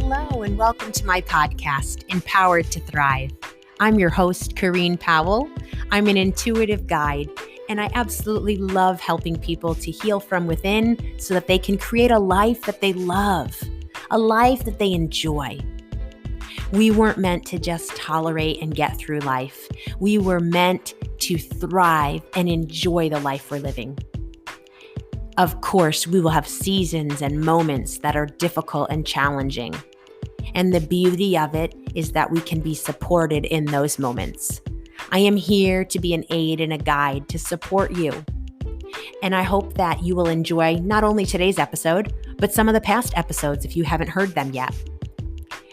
Hello, and welcome to my podcast, Empowered to Thrive. I'm your host, Corrine Powell. I'm an intuitive guide, and I absolutely love helping people to heal from within so that they can create a life that they love, a life that they enjoy. We weren't meant to just tolerate and get through life. We were meant to thrive and enjoy the life we're living. Of course, we will have seasons and moments that are difficult and challenging. And the beauty of it is that we can be supported in those moments. I am here to be an aid and a guide to support you. And I hope that you will enjoy not only today's episode, but some of the past episodes if you haven't heard them yet.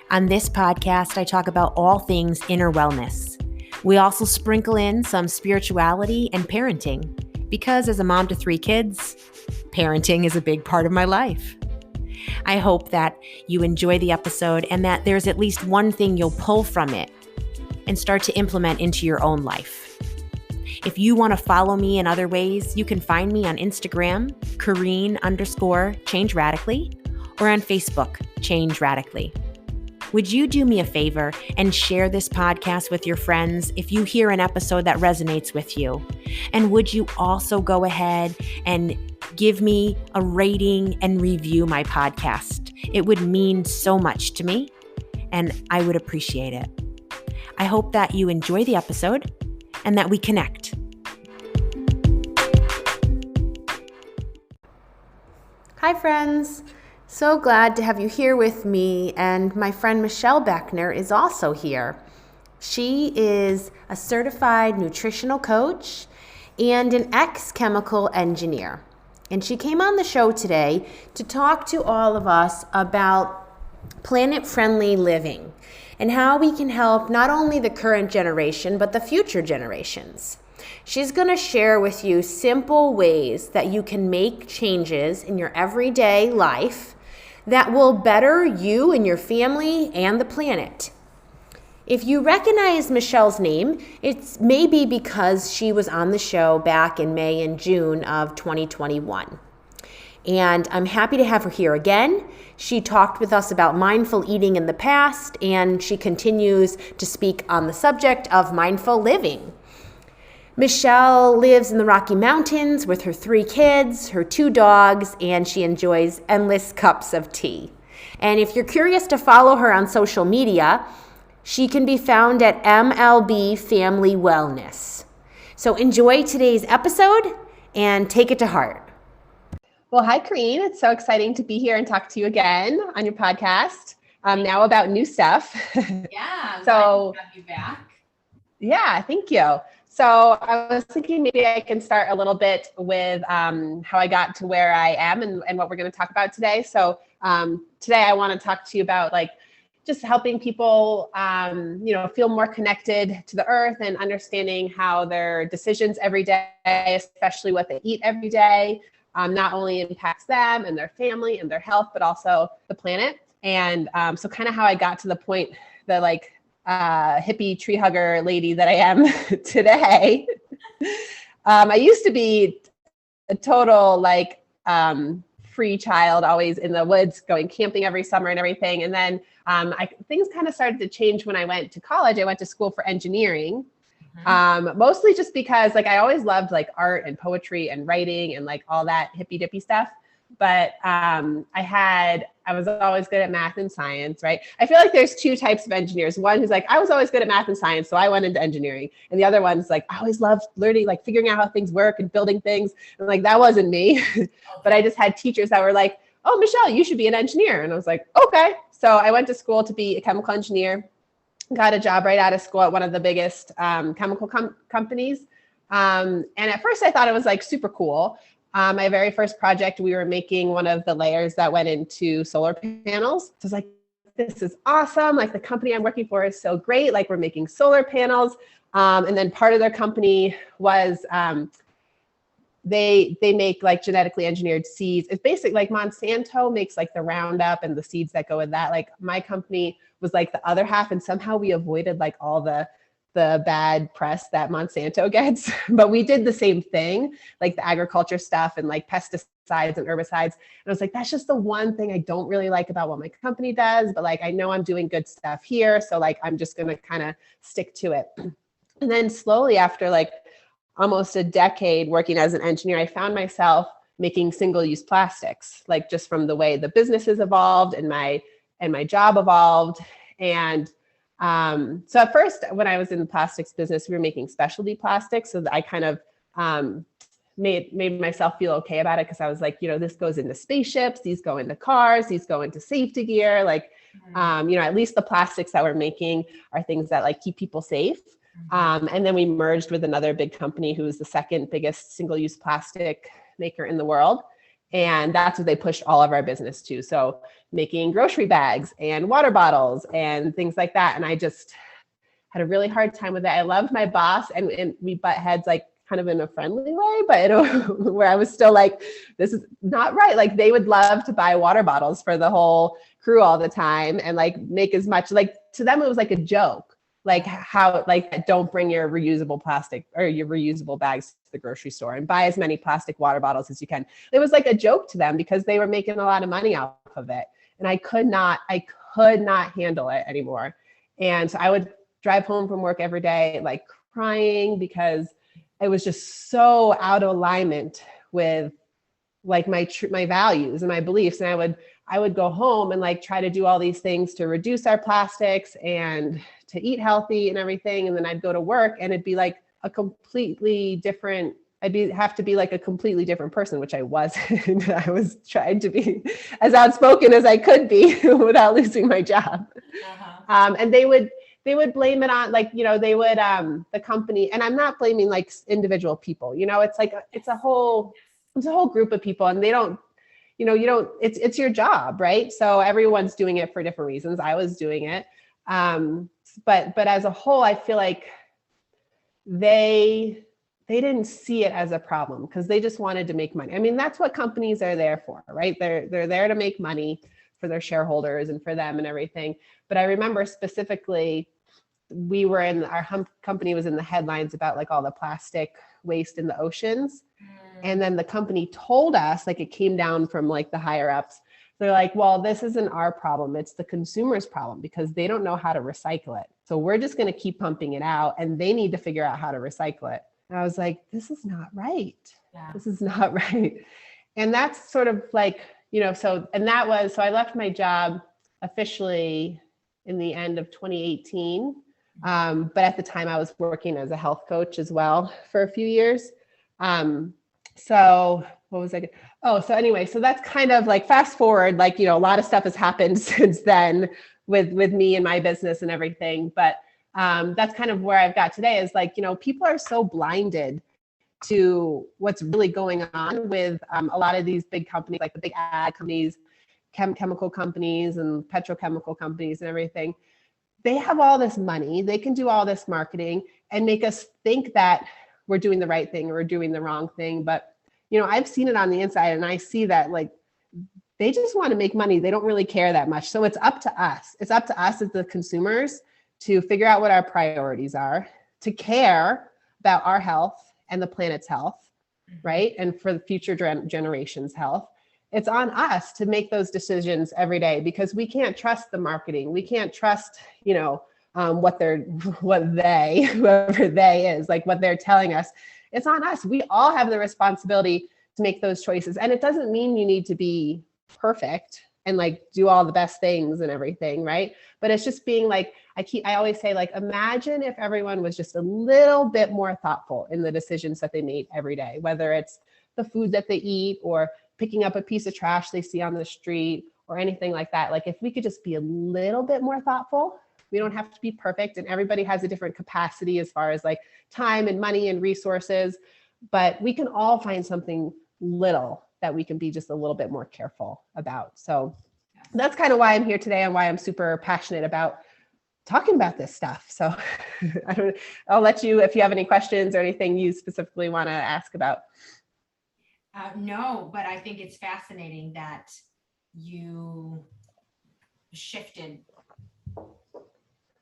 On this podcast, I talk about all things inner wellness. We also sprinkle in some spirituality and parenting, because as a mom to 3 kids, parenting is a big part of my life. I hope that you enjoy the episode and that there's at least one thing you'll pull from it and start to implement into your own life. If you want to follow me in other ways, you can find me on Instagram, Corrine_Change Radically, or on Facebook, Change Radically. Would you do me a favor and share this podcast with your friends if you hear an episode that resonates with you? And would you also go ahead and give me a rating and review my podcast? It would mean so much to me, and I would appreciate it. I hope that you enjoy the episode and that we connect. Hi, friends. So glad to have you here with me, and my friend Michelle Beckner is also here. She is a certified nutritional coach and an ex-chemical engineer. And she came on the show today to talk to all of us about planet-friendly living and how we can help not only the current generation, but the future generations. She's going to share with you simple ways that you can make changes in your everyday life that will better you and your family and the planet. If you recognize Michelle's name, it's maybe because she was on the show back in May and June of 2021. And I'm happy to have her here again. She talked with us about mindful eating in the past, and she continues to speak on the subject of mindful living. Michelle lives in the Rocky Mountains with her 3 kids, her 2 dogs, and she enjoys endless cups of tea. And if you're curious to follow her on social media, she can be found at MLB Family Wellness. So enjoy today's episode and take it to heart. Well, hi, Corrine. It's so exciting to be here and talk to you again on your podcast. Now about new stuff. Yeah, so glad to have you back. Yeah, thank you. So I was thinking maybe I can start a little bit with how I got to where I am and what we're going to talk about today. So today I want to talk to you about just helping people, feel more connected to the earth and understanding how their decisions every day, especially what they eat every day, not only impacts them and their family and their health, but also the planet. And so kind of how I got to the point that hippie tree hugger lady that I am today. I used to be a total free child, always in the woods, going camping every summer and everything. And then things kind of started to change when I went to college. I went to school for engineering, mostly just because I always loved art and poetry and writing and all that hippy dippy stuff. But I was always good at math and science, right? I feel like there's 2 types of engineers. One who's I was always good at math and science, so I went into engineering. And the other one's I always loved learning, figuring out how things work and building things. And that wasn't me. But I just had teachers that were oh, Michelle, you should be an engineer. And I was okay. So I went to school to be a chemical engineer, got a job right out of school at one of the biggest chemical companies. And at first I thought it was super cool. My very first project, we were making one of the layers that went into solar panels. So I was this is awesome. The company I'm working for is so great. We're making solar panels. And then part of their company was they make genetically engineered seeds. It's basically Monsanto makes the Roundup and the seeds that go with that. My company was the other half, and somehow we avoided all the the bad press that Monsanto gets, but we did the same thing, like the agriculture stuff and like pesticides and herbicides. And I was like, that's just the one thing I don't really like about what my company does, but like, I know I'm doing good stuff here. So like, I'm just going to kind of stick to it. And then slowly after like almost a decade working as an engineer, I found myself making single-use plastics, like just from the way the businesses evolved and my job evolved. And so at first, when I was in the plastics business, we were making specialty plastics. So I kind of made myself feel okay about it, because I was like, this goes into spaceships, these go into cars, these go into safety gear. Like, at least the plastics that we're making are things that like keep people safe. And then we merged with another big company who was the second biggest single-use plastic maker in the world. And that's what they pushed all of our business to. So making grocery bags and water bottles and things like that. And I just had a really hard time with it. I loved my boss, and we butt heads like kind of in a friendly way, but where I was still like, this is not right. Like they would love to buy water bottles for the whole crew all the time and like make as much, like to them, it was like a joke. Like how, like, don't bring your reusable plastic or your reusable bags to the grocery store and buy as many plastic water bottles as you can. It was like a joke to them because they were making a lot of money off of it. And I could not handle it anymore. And so I would drive home from work every day, like crying, because it was just so out of alignment with like my values and my beliefs. And I would go home and like try to do all these things to reduce our plastics and to eat healthy and everything. And then I'd go to work and it'd be like a completely different, have to be like a completely different person, which I wasn't. I was trying to be as outspoken as I could be without losing my job. And they would blame it on like, they would, the company, and I'm not blaming like individual people, it's like, it's a whole group of people, and they don't, it's your job, right? So everyone's doing it for different reasons. I was doing it. But as a whole, I feel like they didn't see it as a problem because they just wanted to make money. I mean, that's what companies are there for, right? They're there to make money for their shareholders and for them and everything. But I remember specifically, our company was in the headlines about like all the plastic waste in the oceans. And then the company told us, like it came down from like the higher ups. They're like, well, this isn't our problem. It's the consumer's problem because they don't know how to recycle it. So we're just going to keep pumping it out and they need to figure out how to recycle it. And I was like, this is not right. Yeah. This is not right. And that's sort of like, so I left my job officially in the end of 2018. But at the time I was working as a health coach as well for a few years. So what was I? So anyway, so that's kind of like fast forward, like, a lot of stuff has happened since then with me and my business and everything. But that's kind of where I've got today is like, people are so blinded to what's really going on with a lot of these big companies, like the big ag companies, chemical companies and petrochemical companies and everything. They have all this money, they can do all this marketing and make us think that we're doing the right thing or we're doing the wrong thing. But, I've seen it on the inside and I see that like, they just want to make money. They don't really care that much. So it's up to us. It's up to us as the consumers to figure out what our priorities are, to care about our health and the planet's health, right? And for the future generations' health. It's on us to make those decisions every day because we can't trust the marketing. We can't trust, whoever they is, like what they're telling us. It's on us. We all have the responsibility to make those choices. And it doesn't mean you need to be perfect and like do all the best things and everything, right? But it's just being like, I always say, like, imagine if everyone was just a little bit more thoughtful in the decisions that they made every day, whether it's the food that they eat or picking up a piece of trash they see on the street or anything like that. Like if we could just be a little bit more thoughtful, we don't have to be perfect, and everybody has a different capacity as far as like time and money and resources, but we can all find something little that we can be just a little bit more careful about. So that's kind of why I'm here today and why I'm super passionate about talking about this stuff. So I'll let you, if you have any questions or anything you specifically want to ask about. No, but I think it's fascinating that you shifted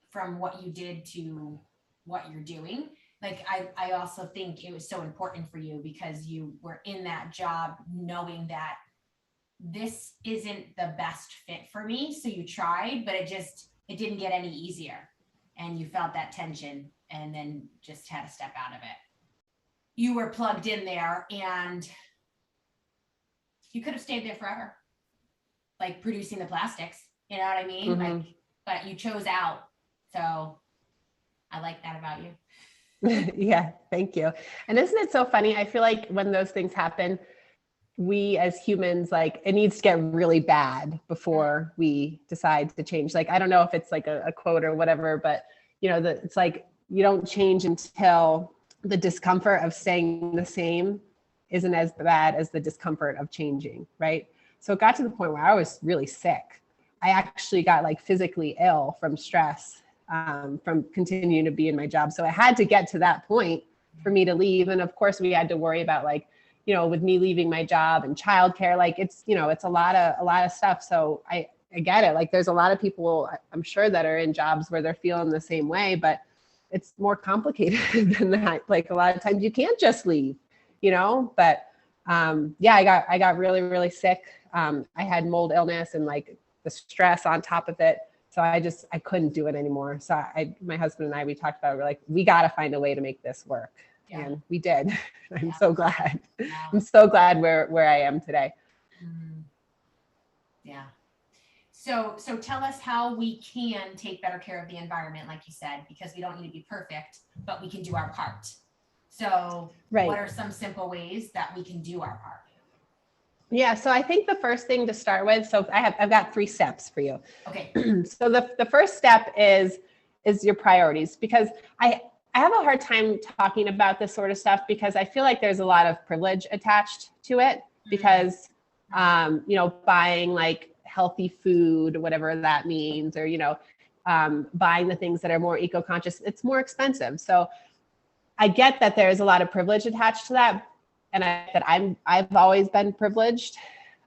from what you did to what you're doing. Like, I also think it was so important for you because you were in that job knowing that this isn't the best fit for me. So you tried, but it didn't get any easier. And you felt that tension and then just had to step out of it. You were plugged in there and you could have stayed there forever, like producing the plastics, you know what I mean? Mm-hmm. Like, but you chose out. So I like that about you. Yeah, thank you. And isn't it so funny? I feel like when those things happen, we as humans, like it needs to get really bad before we decide to change. Like, I don't know if it's like a quote or whatever, but it's like, you don't change until the discomfort of staying the same isn't as bad as the discomfort of changing, right? So it got to the point where I was really sick. I actually got like physically ill from stress, from continuing to be in my job. So I had to get to that point for me to leave. And of course we had to worry about like, with me leaving my job and childcare, like it's a lot of stuff. So I get it. Like there's a lot of people I'm sure that are in jobs where they're feeling the same way, but it's more complicated than that. Like a lot of times you can't just leave, but yeah, I got really, really sick. I had mold illness and like the stress on top of it. So I couldn't do it anymore. So my husband and I, we talked about it. We're like, we got to find a way to make this work. Yeah. And we did. I'm so glad. Yeah. I'm so glad where I am today. Yeah. So tell us how we can take better care of the environment, like you said, because we don't need to be perfect, but we can do our part. So What are some simple ways that we can do our part? Yeah. So I think the first thing to start with, so I've got 3 steps for you. Okay. So the first step is your priorities, because I have a hard time talking about this sort of stuff because I feel like there's a lot of privilege attached to it because, buying like healthy food, whatever that means, or, buying the things that are more eco-conscious, it's more expensive. So I get that there's a lot of privilege attached to that. And I've always been privileged.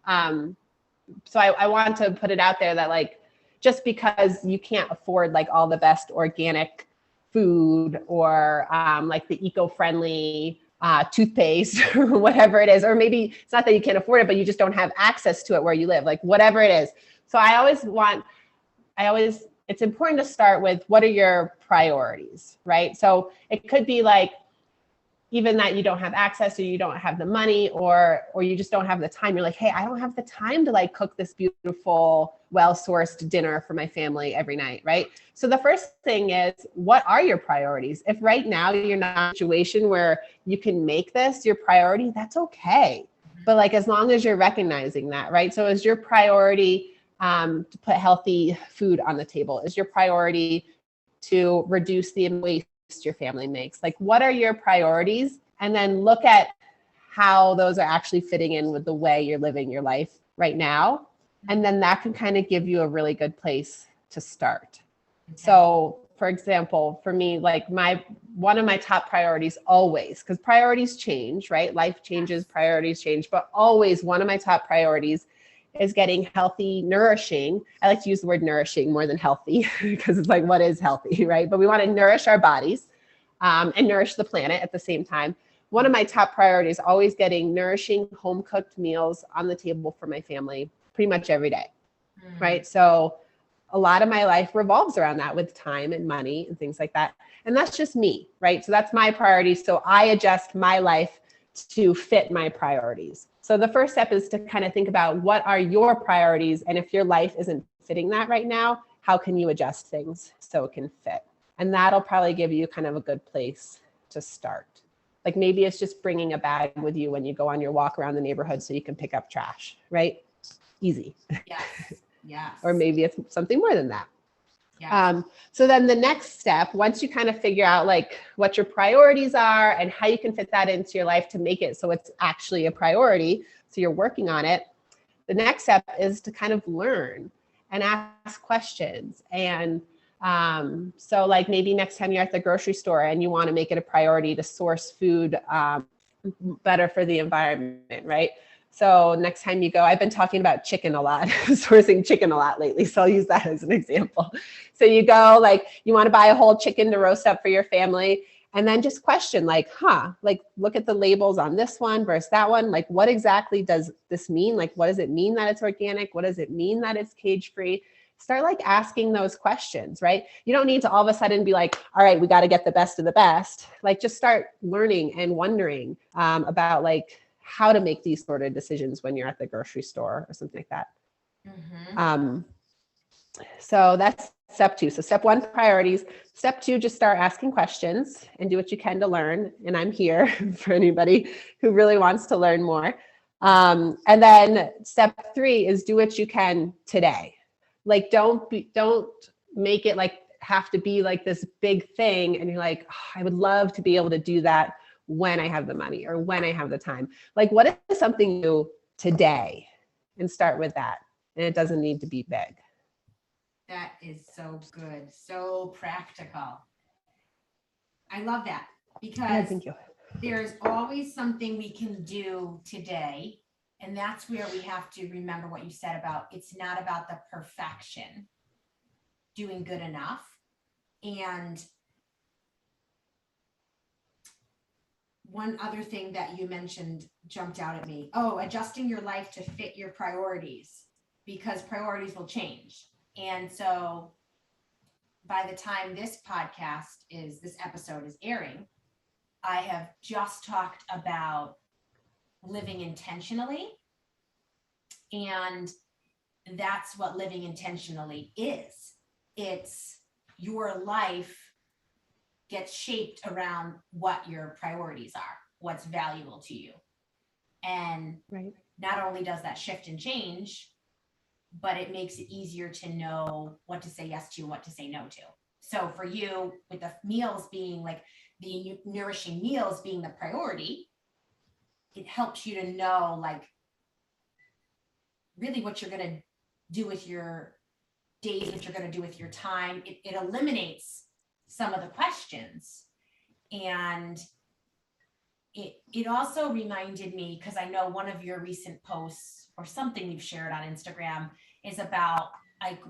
So I want to put it out there that like, just because you can't afford like all the best organic food or like the eco-friendly toothpaste or whatever it is, or maybe it's not that you can't afford it, but you just don't have access to it where you live, like whatever it is. So it's important to start with what are your priorities, right? So it could be like, even that you don't have access or you don't have the money or you just don't have the time. You're like, hey, I don't have the time to like cook this beautiful, well-sourced dinner for my family every night, right? So the first thing is, what are your priorities? If right now you're not in a situation where you can make this your priority, that's okay. But like, as long as you're recognizing that, right? So is your priority to put healthy food on the table? Is your priority to reduce the waste your family makes? Like, what are your priorities? And then look at how those are actually fitting in with the way you're living your life right now. And then that can kind of give you a really good place to start. Okay. So for example, for me, like one of my top priorities always, because priorities change, right? Life changes, priorities change, but always one of my top priorities is getting healthy, nourishing. I like to use the word nourishing more than healthy because it's like, what is healthy, right? But we want to nourish our bodies and nourish the planet at the same time. One of my top priorities, always getting nourishing home cooked meals on the table for my family pretty much every day, right? So a lot of my life revolves around that with time and money and things like that. And that's just me, right? So that's my priority. So I adjust my life to fit my priorities. So the first step is to kind of think about what are your priorities, and if your life isn't fitting that right now, how can you adjust things so it can fit? And that'll probably give you kind of a good place to start. Like maybe it's just bringing a bag with you when you go on your walk around the neighborhood so you can pick up trash, right? Easy. Yes. Yes. Or maybe it's something more than that. Yes. So then the next step, once you kind of figure out like what your priorities are and how you can fit that into your life to make it so it's actually a priority, so you're working on it, the next step is to kind of learn and ask questions. And so like maybe next time you're at the grocery store and you want to make it a priority to source food better for the environment, right? So next time you go, I've been talking about chicken a lot, sourcing chicken a lot lately. So I'll use that as an example. So you go, like, you want to buy a whole chicken to roast up for your family. And then just question, like, like, look at the labels on this one versus that one. Like, what exactly does this mean? Like, what does it mean that it's organic? What does it mean that it's cage-free? Start like asking those questions, right? You don't need to all of a sudden be like, all right, we got to get the best of the best. Like, just start learning and wondering about like how to make these sort of decisions when you're at the grocery store or something like that. Mm-hmm. So that's step 2. So step 1, priorities. Step 2, just start asking questions and do what you can to learn. And I'm here for anybody who really wants to learn more. And then step 3 is do what you can today. Like, don't make it like have to be like this big thing. And you're like, oh, I would love to be able to do that when I have the money or when I have the time. Like, what is something new today? And start with that. And it doesn't need to be big. That is so good. So practical. I love that because thank you. There's always something we can do today. And that's where we have to remember what you said about, it's not about the perfection, doing good enough. And one other thing that you mentioned jumped out at me. Oh, adjusting your life to fit your priorities, because priorities will change. And so by the time this episode is airing, I have just talked about living intentionally. And that's what living intentionally is. It's your life gets shaped around what your priorities are, what's valuable to you. And not only does that shift and change, but it makes it easier to know what to say yes to and what to say no to. So for you, with the meals being like the nourishing meals being the priority, it helps you to know like really what you're going to do with your days, what you're going to do with your time. It eliminates some of the questions. And it also reminded me, because I know one of your recent posts or something you've shared on Instagram is about like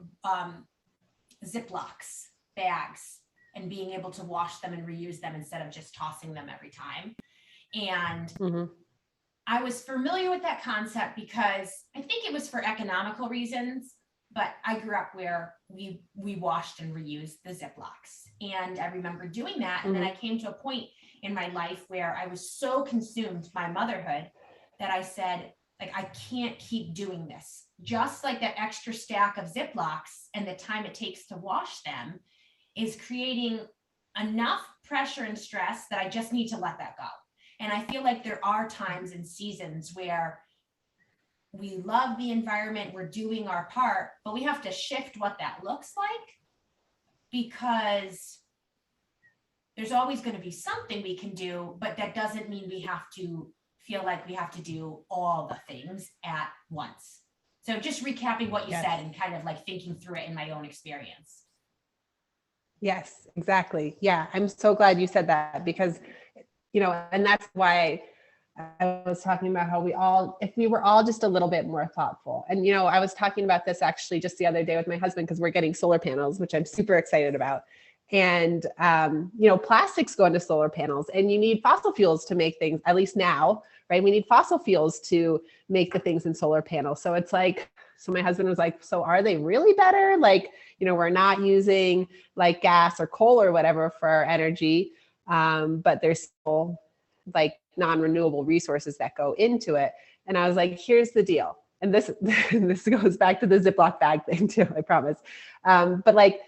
Ziplocs bags and being able to wash them and reuse them instead of just tossing them every time. And I was familiar with that concept because I think it was for economical reasons, but I grew up where we washed and reused the Ziplocs. And I remember doing that. And then I came to a point in my life where I was so consumed by motherhood that I said, like, I can't keep doing this. Just like that extra stack of Ziplocs and the time it takes to wash them is creating enough pressure and stress that I just need to let that go. And I feel like there are times and seasons where we love the environment, we're doing our part, but we have to shift what that looks like, because there's always going to be something we can do, but that doesn't mean we have to feel like we have to do all the things at once. So just recapping what you said and kind of like thinking through it in my own experience. Yes, exactly. Yeah, I'm so glad you said that, because, you know, and that's why I was talking about how if we were all just a little bit more thoughtful. And, you know, I was talking about this actually just the other day with my husband, because we're getting solar panels, which I'm super excited about. And, you know, plastics go into solar panels, and you need fossil fuels to make things, at least now, right? We need fossil fuels to make the things in solar panels. So it's like, so my husband was like, so are they really better? Like, you know, we're not using like gas or coal or whatever for our energy, but there's still like non-renewable resources that go into it. And I was like, here's the deal. And this goes back to the Ziploc bag thing too, I promise. But like,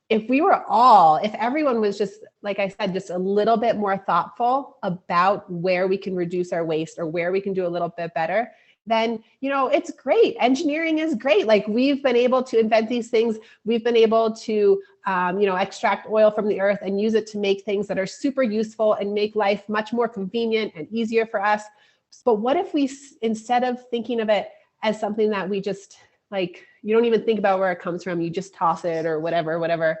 if everyone was just, like I said, just a little bit more thoughtful about where we can reduce our waste or where we can do a little bit better, then, you know, it's great. Engineering is great. Like, we've been able to invent these things. We've been able to, you know, extract oil from the earth and use it to make things that are super useful and make life much more convenient and easier for us. But what if we, instead of thinking of it as something that we just, like, you don't even think about where it comes from, you just toss it or whatever,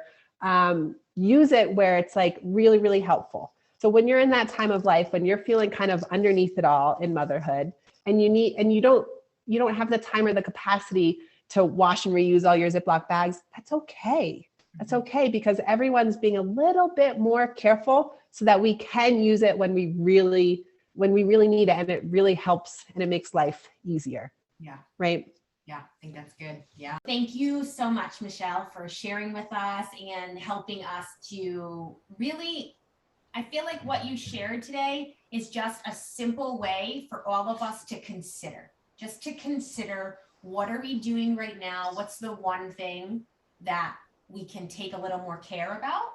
use it where it's like really, really helpful. So when you're in that time of life, when you're feeling kind of underneath it all in motherhood, and you don't have the time or the capacity to wash and reuse all your Ziploc bags, that's okay. That's okay, because everyone's being a little bit more careful so that we can use it when we really need it, and it really helps and it makes life easier. Yeah. Right. Yeah, I think that's good. Yeah. Thank you so much, Michelle, for sharing with us and helping us to really, I feel like what you shared today is just a simple way for all of us to consider, just to consider, what are we doing right now? What's the one thing that we can take a little more care about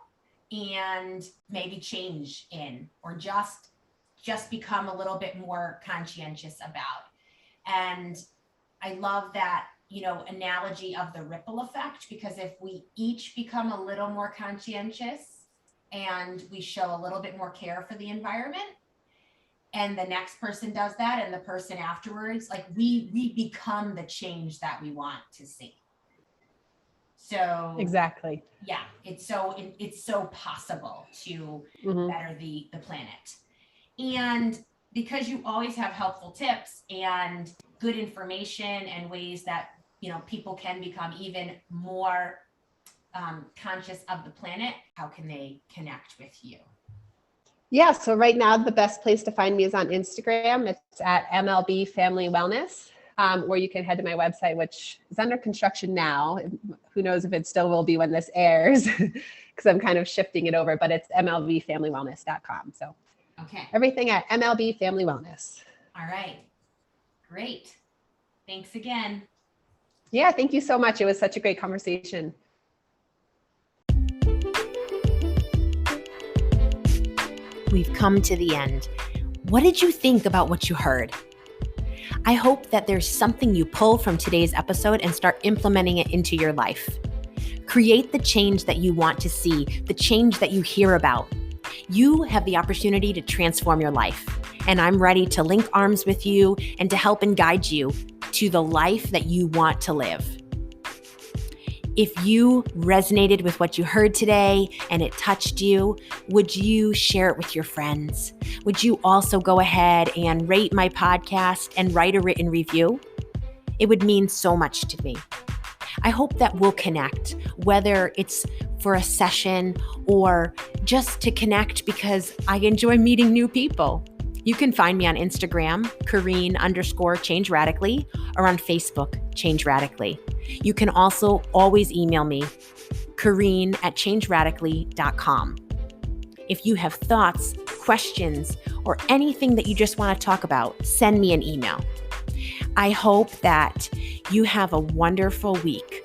and maybe change in, or just become a little bit more conscientious about. And I love that, analogy of the ripple effect, because if we each become a little more conscientious and we show a little bit more care for the environment, and the next person does that, and the person afterwards, like we become the change that we want to see. So exactly. Yeah, it's so possible to better the planet. And because you always have helpful tips and good information and ways that people can become even more conscious of the planet, how can they connect with you? Yeah, so right now the best place to find me is on Instagram. It's at MLB Family Wellness, or you can head to my website, which is under construction now. Who knows if it still will be when this airs, because I'm kind of shifting it over, but it's mlbfamilywellness.com. So okay, everything at MLB Family Wellness. All right, great. Thanks again. Yeah, thank you so much. It was such a great conversation. We've come to the end. What did you think about what you heard? I hope that there's something you pull from today's episode and start implementing it into your life. Create the change that you want to see, the change that you hear about. You have the opportunity to transform your life, and I'm ready to link arms with you and to help and guide you to the life that you want to live. If you resonated with what you heard today and it touched you, would you share it with your friends? Would you also go ahead and rate my podcast and write a written review? It would mean so much to me. I hope that we'll connect, whether it's for a session or just to connect because I enjoy meeting new people. You can find me on Instagram, Kareen_Change Radically, or on Facebook, Change Radically. You can also always email me, Kareen@changeradically.com. If you have thoughts, questions, or anything that you just want to talk about, send me an email. I hope that you have a wonderful week.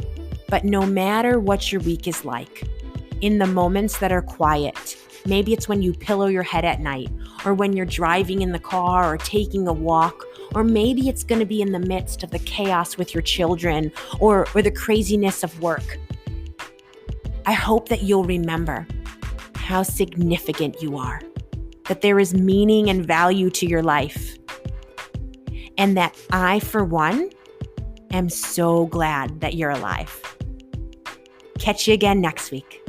But no matter what your week is like, in the moments that are quiet, maybe it's when you pillow your head at night, or when you're driving in the car or taking a walk, or maybe it's going to be in the midst of the chaos with your children or the craziness of work. I hope that you'll remember how significant you are, that there is meaning and value to your life, and that I, for one, am so glad that you're alive. Catch you again next week.